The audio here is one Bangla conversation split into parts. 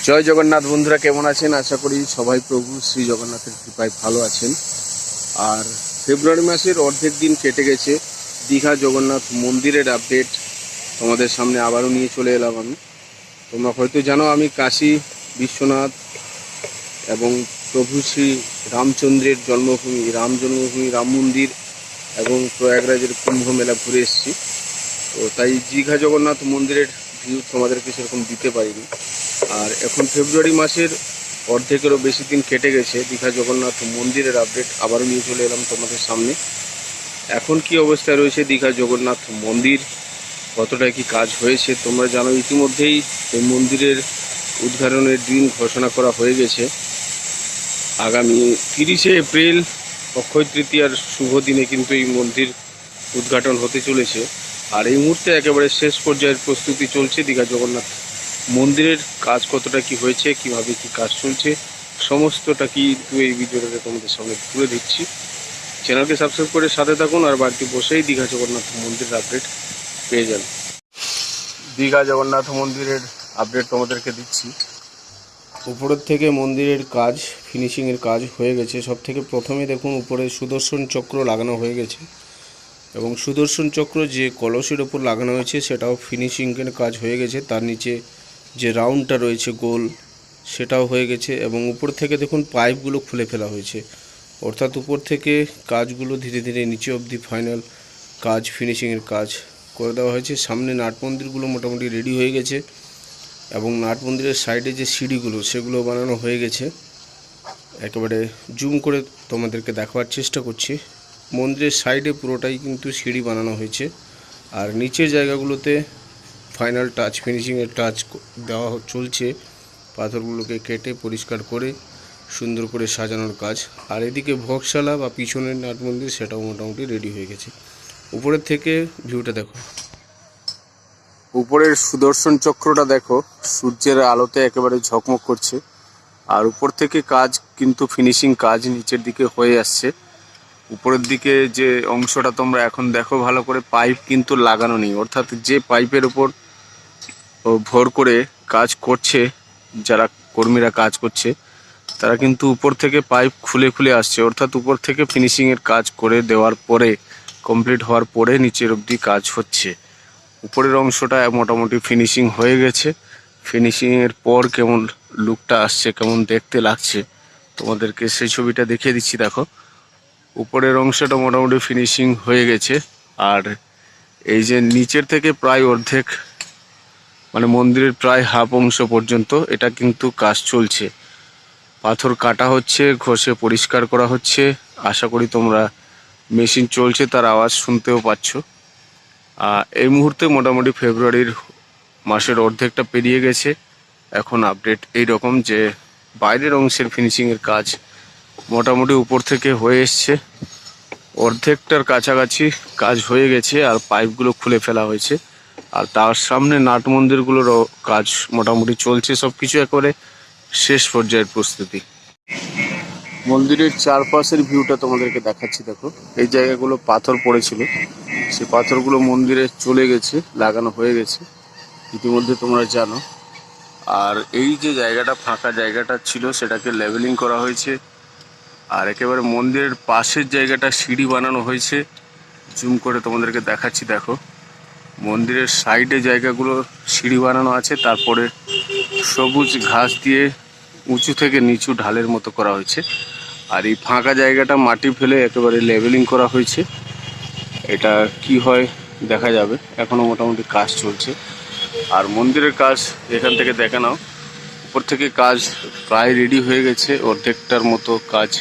জয় জগন্নাথ বন্ধুরা, কেমন আছেন? আশা করি সবাই প্রভু শ্রী জগন্নাথের কৃপায় ভালো আছেন। আর ফেব্রুয়ারি মাসের অর্ধেক দিন কেটে গেছে। দীঘা জগন্নাথ মন্দিরের আপডেট তোমাদের সামনে আবারও নিয়ে চলে এলাম আমি। তোমরা হয়তো জানো আমি কাশী বিশ্বনাথ এবং প্রভু শ্রী রামচন্দ্রের জন্মভূমি রাম মন্দির এবং প্রয়াগরাজের কুম্ভ মেলা ঘুরে এসেছি। তো তাই দীঘা জগন্নাথ মন্দিরের ভিউ তোমাদেরকে সেরকম দিতে পারিনি। আর এখন ফেব্রুয়ারি মাসের অর্ধেকেরও বেশি দিন কেটে গেছে। দীঘা জগন্নাথ মন্দিরের আপডেট আবারও নিয়ে চলে এলাম তোমাদের সামনে। এখন কি অবস্থায় রয়েছে দীঘা জগন্নাথ মন্দির, কতটা কি কাজ হয়েছে তোমরা জানো। ইতিমধ্যেই এই মন্দিরের উদ্ঘাটনের দিন ঘোষণা করা হয়ে গেছে। আগামী 30শে এপ্রিল অক্ষয় তৃতীয়ার শুভ দিনে কিন্তু এই মন্দির উদ্ঘাটন হতে চলেছে। আর এই মুহূর্তে একেবারে শেষ পর্যায়ের প্রস্তুতি চলছে দীঘা জগন্নাথ মন্দিরের। কাজ কতটা কি হয়েছে, কিভাবে কি কাজ চলছে, সমস্তটা কিন্তু এই ভিডিওটাতে তোমাদের সামনে তুলে দিচ্ছি। চ্যানেলকে সাবস্ক্রাইব করে সাথে থাকুন আর বাড়িতে বসেই দীঘা জগন্নাথ মন্দিরের আপডেট পেয়ে যান। দীঘা জগন্নাথ মন্দিরের আপডেট তোমাদেরকে দিচ্ছি। উপরের থেকে মন্দিরের কাজ, ফিনিশিংয়ের কাজ হয়ে গেছে। সব থেকে প্রথমে দেখুন উপরে সুদর্শন চক্র লাগানো হয়ে গেছে এবং সুদর্শন চক্র যে কলসের ওপর লাগানো হয়েছে সেটাও ফিনিশিংয়ের কাজ হয়ে গেছে। তার নিচে যে রাউন্ডটা রয়েছে গোল, সেটাও হয়ে গেছে এবং উপর থেকে দেখুন পাইপগুলো খুলে ফেলা হয়েছে। অর্থাৎ উপর থেকে কাজগুলো ধীরে ধীরে নিচে অবধি ফাইনাল কাজ, ফিনিশিংয়ের কাজ করে দেওয়া হয়েছে। সামনে নাট মন্দিরগুলো মোটামুটি রেডি হয়ে গেছে এবং নাট মন্দিরের সাইডে যে সিঁড়িগুলো সেগুলো বানানো হয়ে গেছে। একেবারে জুম করে তোমাদেরকে দেখাবার চেষ্টা করছি। মন্দিরের সাইডে পুরোটাই কিন্তু সিঁড়ি বানানো হয়েছে আর নিচের জায়গাগুলোতে ফাইনাল টাচ, ফিনিশিংয়ের টাচ দেওয়া চলছে। পাথরগুলোকে কেটে পরিষ্কার করে সুন্দর করে সাজানোর কাজ। আর এদিকে ভোগশালা বা পিছনের নাট মন্দির সেটাও মোটামুটি রেডি হয়ে গেছে। উপরের থেকে ভিউটা দেখো, উপরের সুদর্শন চক্রটা দেখো, সূর্যের আলোতে একেবারে ঝকমক করছে। আর উপর থেকে কাজ কিন্তু ফিনিশিং কাজ নিচের দিকে হয়ে আসছে। উপরের দিকে যে অংশটা তোমরা এখন দেখো ভালো করে, পাইপ কিন্তু লাগানো নেই। অর্থাৎ যে পাইপের উপর ভর করে কাজ করছে, যারা কর্মীরা কাজ করছে তারা কিন্তু উপর থেকে পাইপ খুলে খুলে আসছে। অর্থাৎ উপর থেকে ফিনিশিংয়ের কাজ করে দেওয়ার পরে, কমপ্লিট হওয়ার পরে নিচের অবধি কাজ হচ্ছে। উপরের অংশটা মোটামুটি ফিনিশিং হয়ে গেছে। ফিনিশিংয়ের পর কেমন লুকটা আসছে, কেমন দেখতে লাগছে তোমাদেরকে সেই ছবিটা দেখিয়ে দিচ্ছি। দেখো উপরের অংশটা মোটামুটি ফিনিশিং হয়ে গেছে। আর এই যে নিচের থেকে প্রায় অর্ধেক, মানে মন্দিরের প্রায় হাফ অংশ পর্যন্ত এটা কিন্তু কাজ চলছে। পাথর কাটা হচ্ছে, ঘষে পরিষ্কার করা হচ্ছে। আশা করি তোমরা মেশিন চলছে তার আওয়াজ শুনতেও পাচ্ছ। এই মুহূর্তে মোটামুটি ফেব্রুয়ারির মাসের অর্ধেকটা পেরিয়ে গেছে। এখন আপডেট এই রকম যে বাইরের অংশের ফিনিশিংয়ের কাজ মোটামুটি উপর থেকে হয়ে এসছে। অর্ধেকটার কাছাকাছি কাজ হয়ে গেছে আর পাইপগুলো খুলে ফেলা হয়েছে। আর তার সামনে নাট মন্দিরগুলোরও কাজ মোটামুটি চলছে। সব কিছু একেবারে শেষ পর্যায়ের প্রস্তুতি। মন্দিরের চারপাশের ভিউটা তোমাদেরকে দেখাচ্ছি। দেখো এই জায়গাগুলো পাথর পড়েছিল, সেই পাথরগুলো মন্দিরে চলে গেছে, লাগানো হয়ে গেছে ইতিমধ্যে তোমরা জানো। আর এই যে জায়গাটা ফাঁকা জায়গাটা ছিল সেটাকে লেভেলিং করা হয়েছে। আর একেবারে মন্দিরের পাশের জায়গাটা সিঁড়ি বানানো হয়েছে। জুম করে তোমাদেরকে দেখাচ্ছি। দেখো মন্দিরের সাইডে জায়গাগুলো সিঁড়ি বানানো আছে, তারপরে সবুজ ঘাস দিয়ে উঁচু থেকে নিচু ঢালের মতো করা হয়েছে। আর এই ফাঁকা জায়গাটা মাটি ফেলে একেবারে লেভেলিং করা হয়েছে। এটা কি হয় দেখা যাবে, এখনো মোটামুটি কাজ চলছে। আর মন্দিরের কাজ এখান থেকে দেখে নাও, উপর থেকে কাজ প্রায় রেডি হয়ে গেছে। অর্ধেকটার মতো কাজ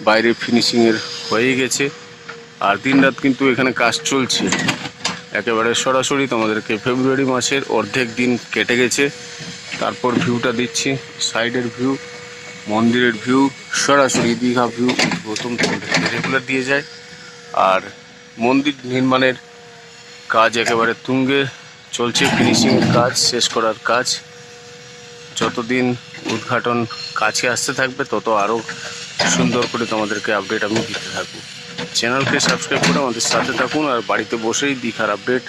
বাইরে ফিনিশিংয়ের হয়ে গেছে। আর দিনরাত কিন্তু এখানে কাজ চলছে। একেবারে সরাসরি তোমাদেরকে ফেব্রুয়ারি মাসের অর্ধেক দিন কেটে গেছে, তারপর ভিউটা দিচ্ছি। সাইডের ভিউ, মন্দিরের ভিউ, সরাসরি দীঘা ভিউ প্রথম তোমাদেরকে রেগুলার দিয়ে যায়। আর মন্দির নির্মাণের কাজ একেবারে তুঙ্গে চলছে। ফিনিশিংয়ের কাজ, শেষ করার কাজ। যতদিন উদ্ঘাটন কাছে আসতে থাকবে তত আরও সুন্দর করে তোমাদেরকে আপডেট আমি দিতে থাকবো। চ্যানেলকে সাবস্ক্রাইব করে আমাদের সাথে থাকুন আর বাড়িতে বসেই দীঘার আপডেট,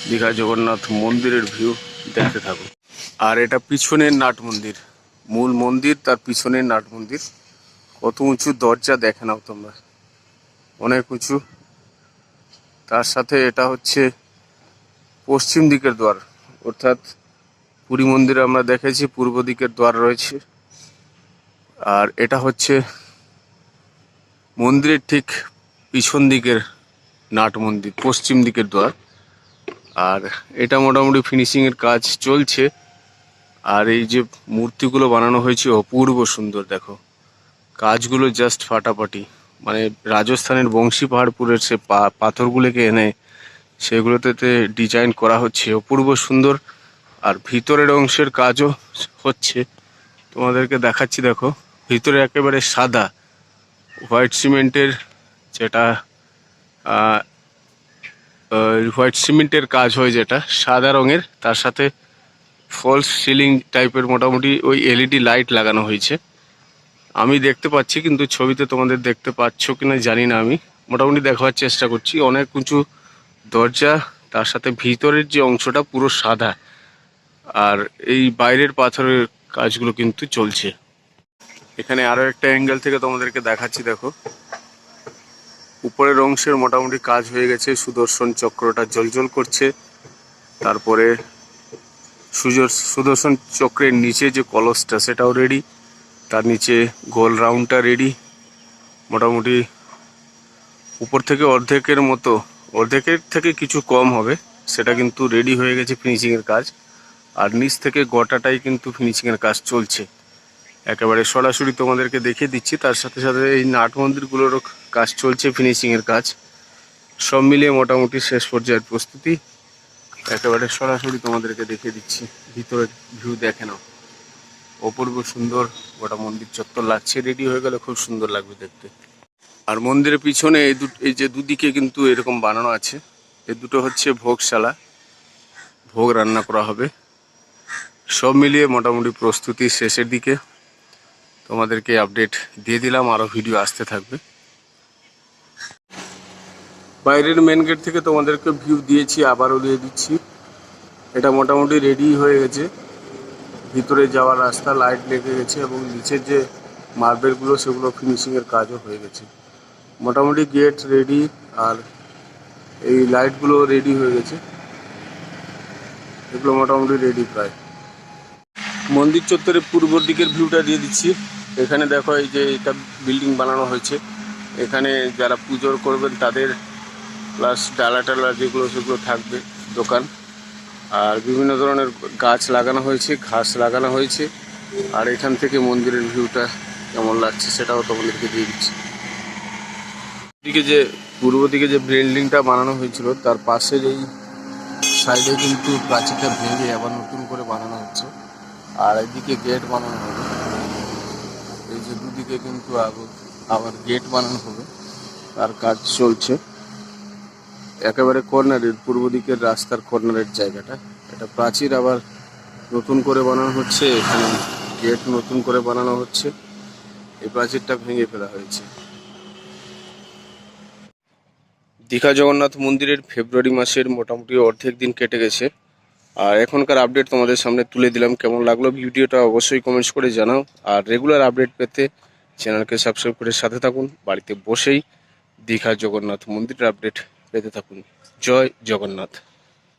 দীঘা জগন্নাথ মন্দিরের ভিউ দেখতে থাকুন। আর এটা পিছনের নাট মন্দির। মূল মন্দির, তার পিছনে নাট মন্দির। কত উঁচু দরজা দেখে নাও তোমরা, অনেক উঁচু। তার সাথে এটা হচ্ছে পশ্চিম দিকের দ্বার, অর্থাৎ পুরী মন্দিরে আমরা দেখেছি পূর্ব দিকের দ্বার রয়েছে, আর এটা হচ্ছে মন্দিরের ঠিক পিছন দিকের নাট মন্দির, পশ্চিম দিকের দ্বার। আর এটা মোটামুটি ফিনিশিংয়ের কাজ চলছে। আর এই যে মূর্তিগুলো বানানো হয়েছে অপূর্ব সুন্দর, দেখো কাজগুলো জাস্ট ফাটাফাটি। মানে রাজস্থানের বংশী পাহাড়পুরের সে পাথরগুলোকে এনে সেগুলোতে ডিজাইন করা হচ্ছে, অপূর্ব সুন্দর। আর ভিতরের অংশের কাজও হচ্ছে, তোমাদেরকে দেখাচ্ছি। দেখো ভিতরে একেবারে সাদা হোয়াইট সিমেন্টের, যেটা হোয়াইট সিমেন্টের কাজ হয়, যেটা সাদা রঙের, তার সাথে ফলস সিলিং টাইপের মোটামুটি ওই এলইডি লাইট লাগানো হয়েছে। আমি দেখতে পাচ্ছি, কিন্তু ছবিতে তোমাদের দেখতে পাচ্ছ কিনা জানি না। আমি মোটামুটি দেখার চেষ্টা করছি। অনেক উঁচু দরজা, তার সাথে ভিতরের যে অংশটা পুরো সাদা। আর এই বাইরের পাথরের কাজগুলো কিন্তু চলছে। এখানে আরো একটা অ্যাঙ্গেল থেকে তোমাদেরকে দেখাচ্ছি। দেখো উপরের অংশের মোটামুটি কাজ হয়ে গেছে, সুদর্শন চক্রটা জ্বলজ্বল করছে। তারপরে সুদর্শন চক্রের নিচে যে কলসটা সেটাও রেডি, তার নিচে গোল রাউন্ডটা রেডি। মোটামুটি উপর থেকে অর্ধেকের মতো, অর্ধেকের থেকে কিছু কম হবে, সেটা কিন্তু রেডি হয়ে গেছে ফিনিশিংয়ের কাজ। আর নিচ থেকে গোটাটাই কিন্তু ফিনিশিংয়ের কাজ চলছে। একেবারে সরাসরি তোমাদেরকে দেখিয়ে দিচ্ছি। তার সাথে সাথে এই নাট মন্দিরগুলোরও কাজ চলছে, ফিনিশিংয়ের কাজ। সব মিলিয়ে মোটামুটি শেষ পর্যায়ের প্রস্তুতি। একেবারে সরাসরি তোমাদেরকে দেখিয়ে দিচ্ছি, ভিতরের ভিউ দেখে নাও, অপূর্ব সুন্দর গোটা মন্দির চত্বর লাগছে। রেডি হয়ে গেলে খুব সুন্দর লাগবে দেখতে। আর মন্দিরের পিছনে এই যে দুদিকে কিন্তু এরকম বানানো আছে, এই দুটো হচ্ছে ভোগশালা, ভোগ রান্না করা হবে। সব মিলিয়ে মোটামুটি প্রস্তুতি শেষের দিকে। তোমাদেরকে আপডেট দিয়ে দিলাম, আরও ভিডিও আসতে থাকবে। বাইরের মেন গেট থেকে তোমাদেরকে ভিউ দিয়েছি, আবারও দিয়ে দিচ্ছি। এটা মোটামুটি রেডি হয়ে গেছে। ভিতরে যাওয়ার রাস্তা, লাইট লেগে গেছে, এবং নিচের যে মার্বেলগুলো সেগুলো ফিনিশিংয়ের কাজও হয়ে গেছে। মোটামুটি গেট রেডি, আর এই লাইটগুলো রেডি হয়ে গেছে। এগুলো মোটামুটি রেডি প্রায়। মন্দির চত্বরের পূর্ব দিকের ভিউটা দিয়ে দিচ্ছি। এখানে দেখো এই যে এটা বিল্ডিং বানানো হয়েছে, এখানে যারা পুজো করবেন তাদের, প্লাস ডালা টালা যেগুলো সেগুলো থাকবে, দোকান। আর বিভিন্ন ধরনের গাছ লাগানো হয়েছে, ঘাস লাগানো হয়েছে। আর এখান থেকে মন্দিরের ভিউটা কেমন লাগছে সেটাও তোমাদেরকে দিয়ে দিচ্ছি। দিকে যে পূর্ব দিকে যে বিল্ডিংটা বানানো হয়েছিল তার পাশের এই সাইডে কিন্তু প্রাচীরটা ভেঙে আবার নতুন করে বানানো হচ্ছে। আর এদিকে গেট বানানো হবে, এই যে দুদিকে কিন্তু আবার গেট বানানো হবে, তার কাজ চলছে। একেবারে কর্নারের, পূর্ব দিকের রাস্তার কর্নারের জায়গাটা, এটা প্রাচীর আবার নতুন করে বানানো হচ্ছে। এখানে গেট নতুন করে বানানো হচ্ছে, এই প্রাচীরটা ভেঙে ফেলা হয়েছে। দীঘা জগন্নাথ মন্দিরের ফেব্রুয়ারি মাসের মোটামুটি অর্ধেক দিন কেটে গেছে। আর এখনকার আপডেট তোমাদের সামনে তুলে দিলাম। কেমন লাগলো ভিডিওটা অবশ্যই কমেন্টস করে জানাও। আর রেগুলার আপডেট পেতে চ্যানেলকে সাবস্ক্রাইব করে সাথে থাকুন। বাড়িতে বসেই দীঘা জগন্নাথ মন্দিরের আপডেট পেতে থাকুন। জয় জগন্নাথ।